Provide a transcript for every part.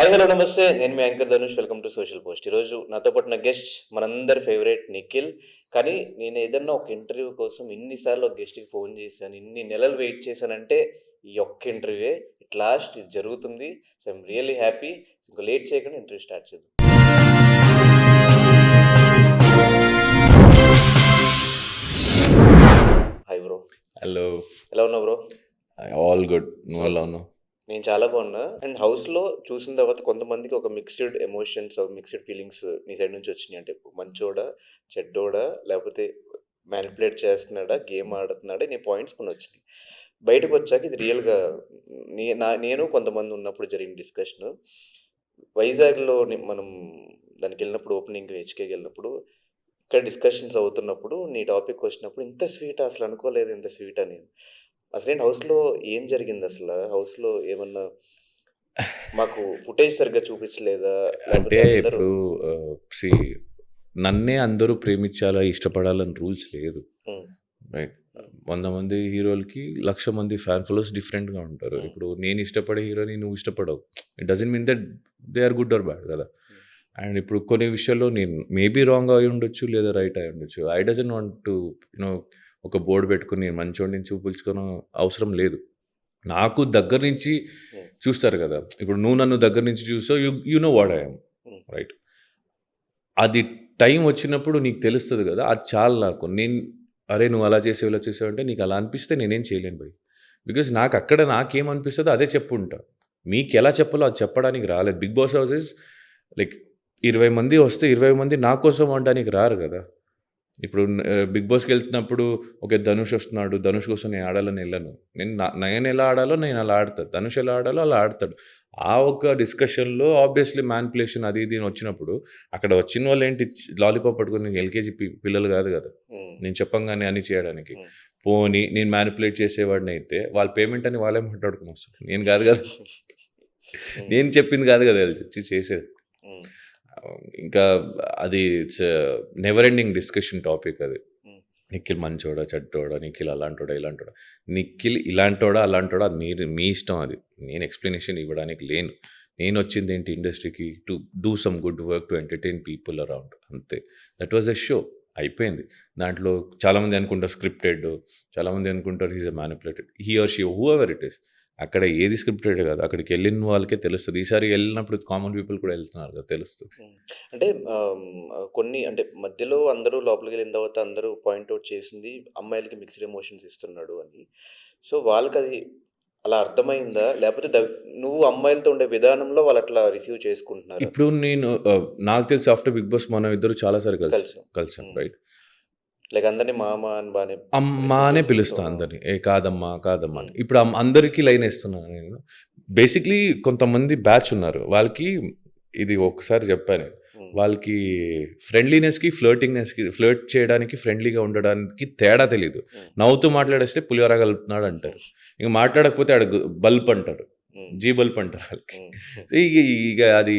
Hi hello నమస్తే. నేను మీ anchor Dhanush. Welcome to social post. ఈరోజు నాతో పాటు నా గెస్ట్ మనందరి ఫేవరెట్ నిఖిల్. కానీ నేను ఏదన్నా ఒక ఇంటర్వ్యూ కోసం ఇన్ని సార్లు ఒక గెస్ట్‌కి ఫోన్ చేశాను. ఇన్ని నెలలు వెయిట్ చేశానంటే ఈ ఒక్క ఇంటర్వ్యూయే. ఎట్ లాస్ట్ ఇది జరుగుతుంది. So, I'm really happy. ఇంక లేట్ చేయకుండా ఇంటర్వ్యూ స్టార్ట్ చేద్దాం. Hi bro. హలో. ఎలా ఉన్నావు బ్రో? All good. నువ్వు ఎలా ఉన్నావు? నేను చాలా బాగున్నా. అండ్ హౌస్‌లో చూసిన తర్వాత కొంతమందికి ఒక మిక్స్డ్ ఎమోషన్స్, మిక్స్డ్ ఫీలింగ్స్ నీ సైడ్ నుంచి వచ్చినాయి. అంటే మంచోడా? చెడ్డోడా? లేకపోతే మానిప్యులేట్ చేస్తున్నాడా? గేమ్ ఆడుతున్నాడా? నీ పాయింట్స్ కొన్ని వచ్చినాయి. బయటకొచ్చాక ఇది రియల్‌గా నేను కొంతమంది ఉన్నప్పుడు జరిగిన డిస్కషను. వైజాగ్‌లో మనం దానికెళ్ళినప్పుడు ఓపెనింగ్ హెచ్‌కేకెళ్ళినప్పుడు ఇక్కడ డిస్కషన్స్ అవుతున్నప్పుడు నీ టాపిక్ వచ్చినప్పుడు ఇంత స్వీటా? అసలు అనుకోలేదు ఇంత స్వీట్ అని. అసలేంటి హౌస్‌లో ఏం జరిగిందసల? హౌస్‌లో ఏమన్నా మాకు ఫుటేజ్ సరిగ్గా చూపించలేదా? అంటే లేకపోతే అందరూ ఇప్పుడు సీ నన్నే అందరూ ప్రేమించాలా, ఇష్టపడాలని రూల్స్ లేదు. హ్మ్. రైట్. 100 మంది హీరోలకి 1,00,000 మంది ఫ్యాన్ ఫాలోవర్స్ డిఫరెంట్‌గా ఉంటారు. హ్మ్. ఇప్పుడు నేను ఇష్టపడే హీరోని నువ్వు ఇష్టపడవు. It doesn't mean that they are good or bad కదా! అండ్ ఇప్పుడు కొన్ని విషయాల్లో నేను మేబీ రాంగ్ అయి ఉండొచ్చు, లేదా రైట్ అయి ఉండొచ్చు. ఐ డజంట్ వాంట్ టు ఒక బోర్డ్ పెట్టుకొని నేను మంచోడిని చూపించుకోవడం అవసరం లేదు. నాకు దగ్గర నుంచి హ్మ్. చూస్తారు కదా! ఇప్పుడు నువ్వు నన్ను దగ్గర నుంచి చూసావు. You know what I am. హ్మ్. రైట్. అది టైం వచ్చినప్పుడు నీకు తెలుస్తది గదా! అది చాలు నాకు. అరే! నువ్వు అలా చేసావు, ఇలా చేసావు అంటే నీకు అలా అనిపిస్తే నేనేం చేయలేను భయ్. బికాజ్ నాకక్కడ నాకేమనిపిస్తదో అదే చెప్పుంటా. మీకెలా చెప్పాలో అది చెప్పడానికి రాలేదు. 'Bigg Boss' house is like 20 మంది వస్తే 20 మంది నా కోసం వండడానికి రారు గదా! ఇప్పుడు 'బిగ్ బాస్'కెళ్తున్నప్పుడు ఓకే. ధనుష్ వస్తున్నాడు. ధనుష్ కోసం నేను ఆడాలని ఎళ్ళను. నేనెలా ఆడాలో నేను అలా ఆడతా. ధనుష్ ఎలా ఆడాలో అలా ఆడతాడు. ఆ ఒక్క డిస్కషన్‌లో ఆబ్వియస్‌లీ మ్యానిప్యులేషన్ అది ఇది అని వచ్చినప్పుడు అక్కడ వచ్చిన వాళ్ళేంటి లాలీపాప్ పట్టుకొని ఎల్‌కేజీ పిల్లలు గాదు గదా! హ్మ్. నేను చెప్పంగానే అన్ని చేయడానికి. హ్మ్. పోనీ నేను మ్యానిప్యులేట్ చేసేవాడినైతే వాళ్ళ పేమెంట్ అని వాళ్ళే మాట్లాడుకొనొస్తారు. నేను గాదు గదా! హ్మ్. నేను చెప్పింది గాదు గదా! ఆళ్ళొచ్చి చేసేది. హ్మ్. ఇంకా అది it's never ending discussion topic అది. హ్మ్. నిఖిల్ మంచోడా? చెడ్డోడా? నిఖిల్ అలాంటోడా? ఇలాంటోడా? నిఖిల్ ఇలాంటోడా? అలాంటోడా? అది మీ ఇష్టం అది. నేను ఎక్స్‌ప్లనేషన్ ఇవ్వడానికి లేను. నేనొచ్చిందేంటి ఇండస్ట్రీకి to do some good work to entertain people around అంతే. That was a show. అయిపోయింది. దాంట్లో చాలామంది అనుకుంటారు స్క్రిప్టెడ్. చాలామంది అనుకుంటారు he is a manipulated. He or she whoever it is. అక్కడ ఏది స్క్రిప్టెడ్ కాదు. అక్కడికెళ్ళిన వాళ్ళకే తెలుస్తది. ఈసారి ఎళ్ళినప్పుడు కామన్ పీపుల్ కూడా ఎళ్తున్నారు కదా! తెలుస్తది. హ్మ్. అంటే కొన్ని అంటే మధ్యలో అందరూ లోపలికెళ్ళిన తర్వాత అందరూ పాయింట్ ఔట్ చేసింది అమ్మాయిలకి మిక్స్డ్ ఎమోషన్స్ ఇస్తున్నాడు అని. సో, వాళ్ళకది అలా అర్థమైందా? లేపోతే నువ్వు అమ్మాయిలతో ఉండే విధానంలో వాళ్ళట్లా రిసీవ్ చేసుకుంటున్నారా? ఇప్పుడు నేను నాకు తెలిసి ఆఫ్టర్ 'బిగ్ బాస్' మనం ఇద్దరు చాలా సార్లు కలిసాం. కలిసాం. హ్మ్. రైట్. లైక్ అందరిని మామ అని బానే అమ్మా రిసీవ్ అనే చేసుకుంటూ పిలుస్తా అందరిని. ఏ కాదమ్మా, కాదమ్మా అని. హ్మ్. ఇప్పుడు అందరికి లైనేస్తున్నాను నేను. బేసిక్‌లీ కొంతమంది బ్యాచ్ ఉన్నారు. వాళ్ళకి ఇది ఒక్కసారి చెప్పా నేను. హ్మ్. వాళ్ళకి ఫ్రెండ్లీనెస్‌కి, ఫ్లర్ట్ చేయడానికి, ఫ్రెండ్లీగా ఉండడానికి తేడా తెలీదు. హ్మ్. నవ్వుతూ మాట్లాడేస్తే పులిహోర కలుపుతున్నాడు అంటారు. ఇంక మాట్లాడకపోతే ఆడు బల్ప్ అంటారు. హ్మ్. జీ బల్ప్ అంటారు ఆళ్ళకి. హ్మ్. సో, ఇగ అది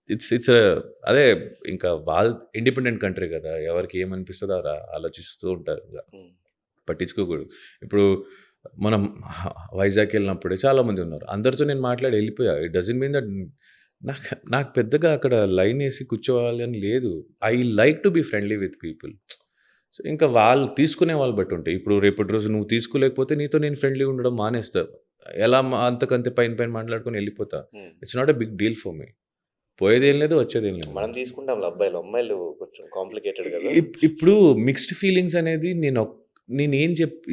ఇట్స్ ఇట్స్ అదే ఇంకా వాళ్ళు ఇండిపెండెంట్ కంట్రీ కదా! ఎవరికి ఏమనిపిస్తదో అలా ఆలోచిస్తూ ఉంటారు ఇంగ. హ్మ్. పట్టించుకోకూడదు. ఇప్పుడు మనం వైజాగ్‌కెళ్ళినప్పుడే చాలామంది ఉన్నారు. అందరితో నేను మాట్లాడి ఎళ్ళిపోయా. ఇట్ డజంట్ మీన్ దట్ నాకు నాకు పెద్దగా అక్కడ లైనేసి కూర్చోవాలి అని లేదు. I like to be friendly with people. So, ఇంకా వాళ్ళు తీసుకునే వాళ్ళని బట్టి ఉంటాయి. ఇప్పుడు రేపటి రోజు నువ్వు తీసుకోలేకపోతే నీతో నేను ఫ్రెండ్లీగా ఉండడం మానేస్తా. ఎలా అంతకంతే పైన పైన మాట్లాడుకొని ఎళ్ళిపోతా. Hmm. It's not a big deal for me. పోయేదేం లేదు, వచ్చేదేం లేదు. మనం తీసుకుంటాంలే అబ్బాయిలు. అమ్మాయిలు కొంచెం కాంప్లికేటెడ్ గదా! ఇప్పుడు మిక్స్డ్ ఫీలింగ్స్ అనేది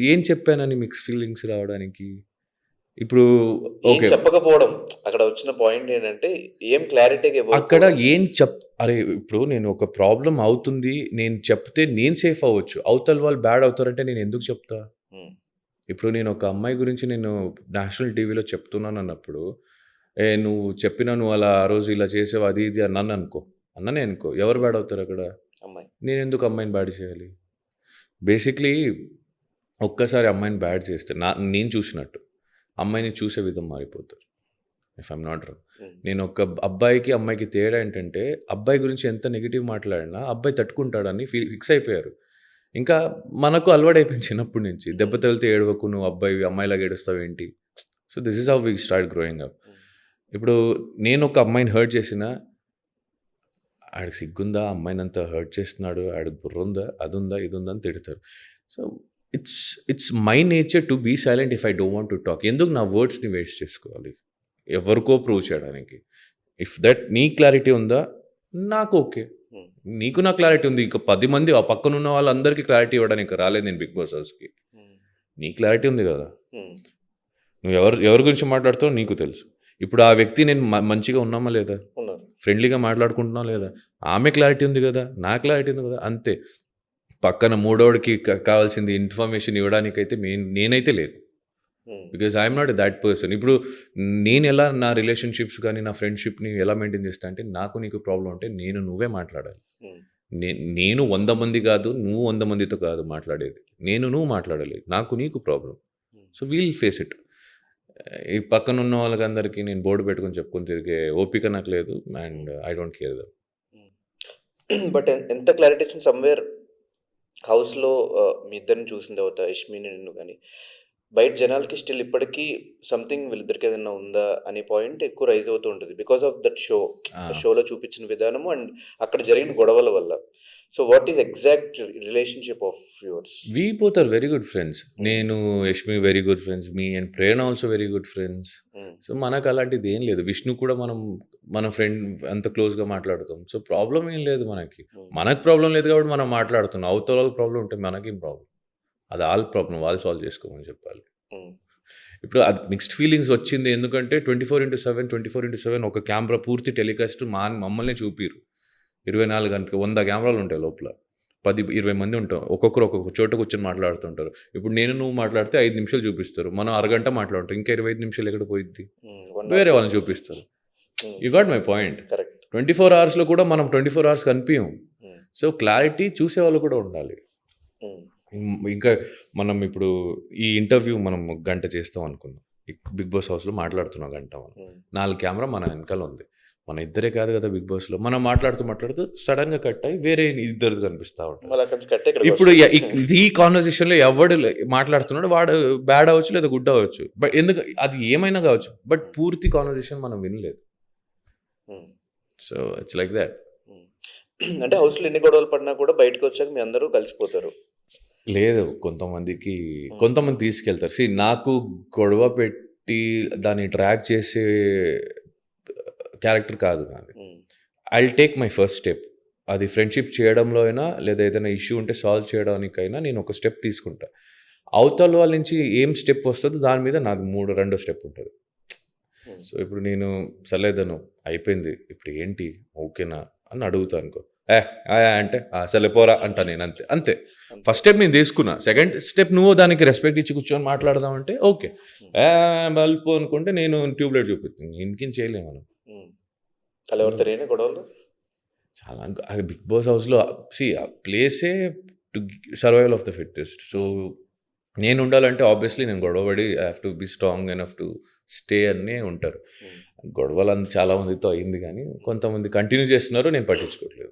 ఏం చెప్పానని మిక్స్డ్ ఫీలింగ్స్ రావడానికి? ఇప్పుడు ఏం ఓకే. చెప్పకపోవడం. అక్కడ వచ్చిన పాయింట్ ఏంటంటే, ఏం క్లారిటీగా అక్కడ ఇవ్వకపోవడం. ఏం అరే! ఇప్పుడు నేను ఒక ప్రాబ్లమ్ అవుతుంది. నేను చెప్తే నేను సేఫ్ అవ్వచ్చు. అవతల వాళ్ళు బ్యాడ్ అవుతారంటే నేను ఎందుకు చెప్తా? హ్మ్. ఇప్పుడు నేను ఒక అమ్మాయి గురించి నేను నేషనల్ టీవీలో చెప్తున్నానన్నప్పుడు, నువ్వు అలా ఆ రోజు ఇలా చేసావు అది ఇది అన్నాననుకో. అన్ననే అనుకో. ఎవరు హ్మ్. బ్యాడ్ అవుతారక్కడ? అమ్మాయి. నేనెందుకు అమ్మాయిని బ్యాడ్ చేయాలి? బేసిక్‌లీ ఒక్కసారి అమ్మాయిని బ్యాడ్ చేస్తే నేను చూసినట్టు. అమ్మాయిని చూసే విధం మారిపోతారు. If I'm not wrong. హ్మ్. నేను ఒక అబ్బాయికి, అమ్మాయికి తేడా ఏంటంటే, అబ్బాయి గురించి ఎంత నెగెటివ్ మాట్లాడినా అబ్బాయి తట్టుకుంటాడని ఫిక్స్ అయిపోయారు. ఇంకా మనకు అలవాటైపోయింది చిన్నప్పటి నుంచి. దెబ్బ హ్మ్. తగిలితే ఏడవకు నువ్వు అబ్బాయివి, అమ్మాయిలాగా ఏడుస్తావేంటి? So, this is how we start growing up. Hmm. ఇప్పుడు నేను ఒక అమ్మాయిని హర్ట్ చేసినా, ఆడికి సిగ్గుందా? ఆ అమ్మాయినంత హర్ట్ చేస్తున్నాడు. ఆడికి బుర్రుందా? అదుందా? ఇదుందా? అని తిడతారు. So, it's it's my nature to be silent if I don't want to talk. ఎందుకు నా వర్డ్స్‌ని వేస్ట్ చేసుకోవాలి? ఎవరికో ప్రూవ్ చేయడానికి. ఇఫ్ దట్ నీ క్లారిటీ ఉందా? నాకు ఓకే. హ్మ్. నీకు నా క్లారిటీ ఉంది. ఇంక 10 మంది ఆ పక్కనున్న వాళ్ళందరికీ క్లారిటీ ఇవ్వడానికి రాలేదు నేను 'బిగ్ బాస్' హౌస్‌కి. హ్మ్. నీ క్లారిటీ ఉంది గదా! హ్మ్. నువ్వు ఎవరి గురించి మాట్లాడుతావో నీకు తెలుసు. ఇప్పుడు ఆ వ్యక్తి నేను మంచిగా ఉన్నామా లేదా? ఉన్నారు. ఫ్రెండ్లీగా మాట్లాడుకుంటున్నామా లేదా? ఆమె క్లారిటీ ఉంది గదా! నా క్లారిటీ ఉంది గదా! అంతే. పక్కన మూడోడికి కావాల్సింది ఇన్ఫర్మేషన్ ఇవ్వడానికైతే నేనైతే లేను. హ్మ్. Because I'm not that person. ఇప్పుడు నేనెలా నా రిలేషన్‌షిప్స్ గానీ, నా ఫ్రెండ్‌షిప్‌ని ఎలా మెయింటైన్ చేస్తా అంటే, నాకు నీకు ప్రాబ్లమ్ ఉంటే నువ్వే మాట్లాడాలి. హ్మ్. నేను 100 మంది కాదు, నువ్వు 100 మందితో కాదు మాట్లాడేది. నువ్వు మాట్లాడాలి. నాకు నీకు problem. Hmm. So, we'll face it. ఈ పక్కనున్న వాళ్ళకందరికీ నేను బోర్డ్ పెట్టుకొని చెప్పుకొని తిరిగే ఓపిక నాకు లేదు. And I don't care that. హ్మ్. బట్ ఎంత క్లారిటీ వచ్చిన సమ్‌వేర్ హౌస్‌లో మీ ఇద్దరిని చూసిన తర్వాత యష్మిని, నిన్ను గాని, బయట జనాలకి స్టిల్ ఇప్పటికీ సంథింగ్ వీళ్ళిద్దరికి ఏదన్నా ఉందా అనే పాయింట్ ఎక్కువ రైజ్ అవుతూ ఉంటది. Because of that show. ఆ ఆ! షోలో చూపించిన విధానము అండ్ అక్కడ జరిగిన గొడవల వల్ల. So, what is exact relationship of yours? We both are very good friends. Hmm. నేను, Yashmi very good friends. Me and Prerana also very good friends. Hmm. So, మనకు అలాంటిది ఏం లేదు. విష్ణు కూడా మన ఫ్రెండ్ అంత క్లోజ్‌గా మాట్లాడుతాం. సో, ప్రాబ్లమ్ ఏం లేదు మనకి. హ్మ్. మనకు ప్రాబ్లమ్ లేదు కాబట్టి మనం మాట్లాడుతున్నాం. అవతల వాళ్ళకి ప్రాబ్లమ్ ఉంటే మనకేం ప్రాబ్లమ్? అది ఆళ్ళ ప్రాబ్లమ్. వాళ్ళు సాల్వ్ చేసుకోమని చెప్పాలి. హ్మ్. ఇప్పుడు అది మిక్స్డ్ ఫీలింగ్స్ వచ్చింది. ఎందుకంటే 24/7 ఒక కెమెరా పూర్తి టెలికాస్ట్ మమ్మల్నే చూపియరు. 24 గంటలు 100 కెమెరాలు ఉంటాయి లోపల. 10, 20 మంది ఉంటాం. ఒక్కొక్కరు ఒక్కొక్క చోట కూర్చొని మాట్లాడుతుంటారు. ఇప్పుడు నువ్వు మాట్లాడితే 5 నిమిషాలు చూపిస్తారు. మనం అరగంట మాట్లాడుతాం. ఇంకా 25 నిమిషాలు ఎక్కడ పోయిద్ది? 1 వేరే అవర్ వాళ్ళని చూపిస్తారు. హ్మ్. You got my point. Correct. 24 అవర్స్‌లో కూడా మనం 24 అవర్స్ కనిపియం. హ్మ్. సో, క్లారిటీ చూసేవాళ్ళు కూడా ఉండాలి. హ్మ్. ఇంకా మనం ఇప్పుడు ఈ ఇంటర్వ్యూ మనం గంట చేస్తాం అనుకుందాం. ఈ 'బిగ్ బాస్' హౌస్‌లో మాట్లాడుతున్నాం గంట మనం. హ్మ్. 4 కెమెరా మన వెనకాల ఉంది. మన ఇద్దరే కాదు కదా 'బిగ్ బాస్‌లో'. మనం మాట్లాడుతూ సడెన్‌గా కట్ అయ్యి వేరే ఇద్దరిది కనిపిస్తా ఉంటది. మళ్ళీ అక్కడి నుంచి కట్టే ఇక్కడికి ఇప్పుడు వస్తుంది. ఈ కాన్వర్జేషన్‌లో ఎవడు మాట్లాడుతున్నాడో వాడు బ్యాడ్ అవ్వచ్చు లేదా గుడ్ అవ్వచ్చు. బట్ ఎందుకు అది ఏమైనా కావచ్చు. బట్ పూర్తి కాన్వర్జేషన్ మనం వినలేదు. హ్మ్. So, it's like that. హ్మ్. అంటే హౌస్‌లో ఎన్ని గొడవలు పడినా కూడా బయటకొచ్చాక మీ అందరూ కలిసిపోతారు. లేదు. హ్మ్. కొంతమంది తీసుకెళ్తారు. నాకు గొడవ పెట్టి దాన్ని డ్రాగ్ చేసే క్యారెక్టర్ కాదు నాది. హ్మ్. I'll take my first step. అది ఫ్రెండ్‌షిప్ చేయడంలో అయినా, లేదా ఏదైనా ఇష్యూ ఉంటే సాల్వ్ చేయడానికైనా నేను ఒక స్టెప్ తీసుకుంటా. అవతల వాళ్ళ నుంచి ఏం స్టెప్ వస్తదో దాని మీద నాది రెండో స్టెప్ ఉంటది. హ్మ్. సో, ఇప్పుడు నేను సర్లే ధను అయిపోయింది. ఇప్పుడు ఏంటి? ఓకేనా? అని అడుగుతా అనుకో. అంటే సర్లే పోరా అంటా నేను అంతే. అంతే. అంతే. ఫస్ట్ స్టెప్ నేను తీసుకున్నా. సెకండ్ స్టెప్ నువ్వు దానికి రెస్పెక్ట్ ఇచ్చి కూర్చొని మాట్లాడదాం అంటే ఓకే. బల్పు అనుకుంటే నేను ట్యూబ్ లైట్ చూపిత్తా. ఇంకేం చేయలేము మనం. హ్మ్. అలా ఎవరితో లేని గొడవలు? చాలా అది 'బిగ్ బాస్' హౌస్‌లో ఆ ప్లేసే to survival of the fittest. So, నేనుండాలంటే ఆబ్వియస్‌లీ నేను గొడవ పడి I have to be strong enough to stay అనే ఉంటారు. హ్మ్. గొడవలు చాలా మందితో అయింది గానీ, కొంతమంది కంటిన్యూ చేస్తున్నారు. నేను పట్టించుకోవట్లేదు.